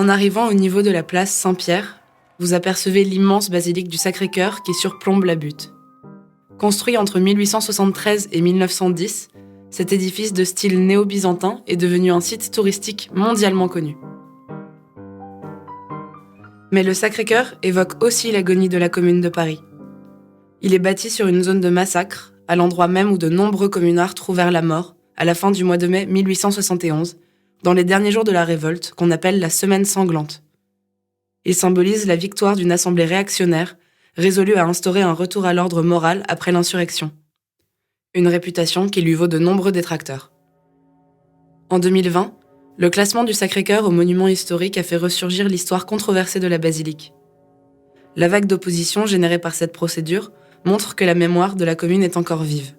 En arrivant au niveau de la place Saint-Pierre, vous apercevez l'immense basilique du Sacré-Cœur qui surplombe la butte. Construit entre 1873 et 1910, cet édifice de style néo-byzantin est devenu un site touristique mondialement connu. Mais le Sacré-Cœur évoque aussi l'agonie de la Commune de Paris. Il est bâti sur une zone de massacre, à l'endroit même où de nombreux communards trouvèrent la mort, à la fin du mois de mai 1871, dans les derniers jours de la révolte qu'on appelle la Semaine sanglante. Il symbolise la victoire d'une assemblée réactionnaire, résolue à instaurer un retour à l'ordre moral après l'insurrection. Une réputation qui lui vaut de nombreux détracteurs. En 2020, le classement du Sacré-Cœur au monument historique a fait ressurgir l'histoire controversée de la basilique. La vague d'opposition générée par cette procédure montre que la mémoire de la commune est encore vive.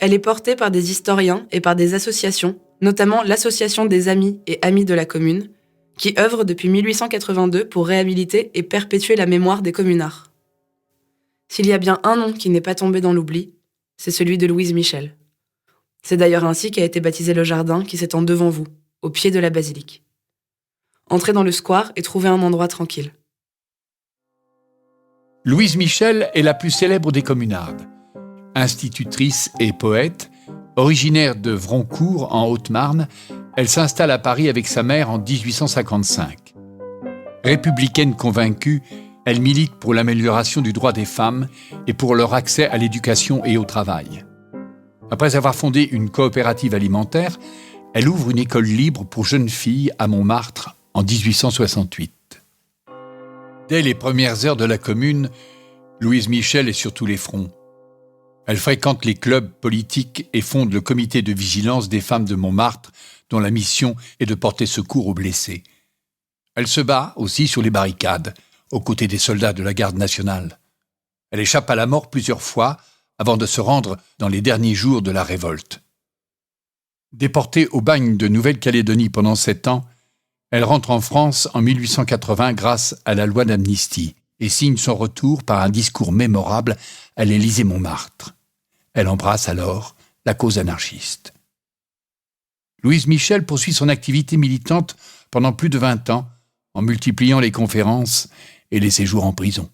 Elle est portée par des historiens et par des associations, notamment l'Association des Amis et Amies de la Commune, qui œuvre depuis 1882 pour réhabiliter et perpétuer la mémoire des communards. S'il y a bien un nom qui n'est pas tombé dans l'oubli, c'est celui de Louise Michel. C'est d'ailleurs ainsi qu'a été baptisé le jardin qui s'étend devant vous, au pied de la basilique. Entrez dans le square et trouvez un endroit tranquille. Louise Michel est la plus célèbre des communardes. Institutrice et poète, originaire de Vroncourt en Haute-Marne, elle s'installe à Paris avec sa mère en 1855. Républicaine convaincue, elle milite pour l'amélioration du droit des femmes et pour leur accès à l'éducation et au travail. Après avoir fondé une coopérative alimentaire, elle ouvre une école libre pour jeunes filles à Montmartre en 1868. Dès les premières heures de la Commune, Louise Michel est sur tous les fronts. Elle fréquente les clubs politiques et fonde le comité de vigilance des femmes de Montmartre, dont la mission est de porter secours aux blessés. Elle se bat aussi sur les barricades, aux côtés des soldats de la garde nationale. Elle échappe à la mort plusieurs fois avant de se rendre dans les derniers jours de la révolte. Déportée au bagne de Nouvelle-Calédonie pendant 7 ans, elle rentre en France en 1880 grâce à la loi d'amnistie et signe son retour par un discours mémorable à l'Élysée-Montmartre. Elle embrasse alors la cause anarchiste. Louise Michel poursuit son activité militante pendant plus de 20 ans en multipliant les conférences et les séjours en prison.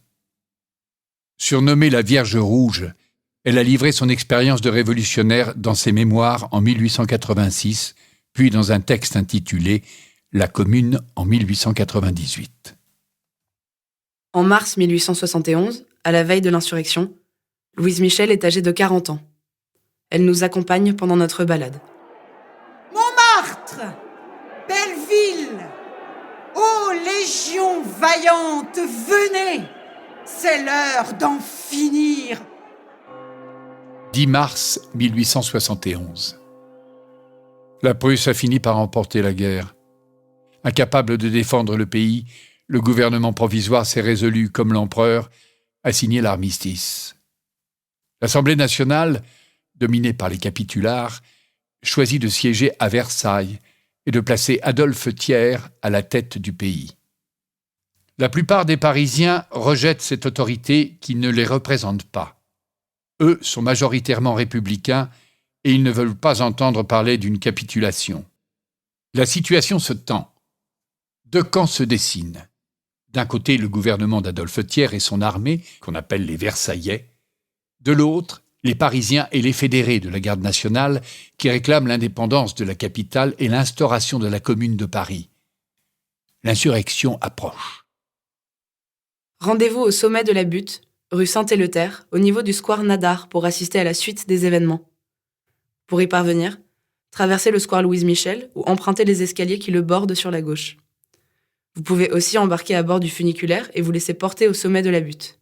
Surnommée la Vierge Rouge, elle a livré son expérience de révolutionnaire dans ses mémoires en 1886, puis dans un texte intitulé « La Commune en 1898 ». En mars 1871, à la veille de l'insurrection, Louise Michel est âgée de 40 ans. Elle nous accompagne pendant notre balade. Montmartre, belle ville, ô légion vaillante, venez, c'est l'heure d'en finir. 10 mars 1871. La Prusse a fini par remporter la guerre. Incapable de défendre le pays, le gouvernement provisoire s'est résolu, comme l'empereur, à signer l'armistice. L'Assemblée nationale, dominée par les capitulars, choisit de siéger à Versailles et de placer Adolphe Thiers à la tête du pays. La plupart des Parisiens rejettent cette autorité qui ne les représente pas. Eux sont majoritairement républicains et ils ne veulent pas entendre parler d'une capitulation. La situation se tend. 2 camps se dessinent. D'un côté, le gouvernement d'Adolphe Thiers et son armée, qu'on appelle les Versaillais. De l'autre, les Parisiens et les fédérés de la garde nationale qui réclament l'indépendance de la capitale et l'instauration de la Commune de Paris. L'insurrection approche. Rendez-vous au sommet de la butte, rue Saint-Éleuther, au niveau du square Nadar pour assister à la suite des événements. Pour y parvenir, traversez le square Louise Michel ou empruntez les escaliers qui le bordent sur la gauche. Vous pouvez aussi embarquer à bord du funiculaire et vous laisser porter au sommet de la butte.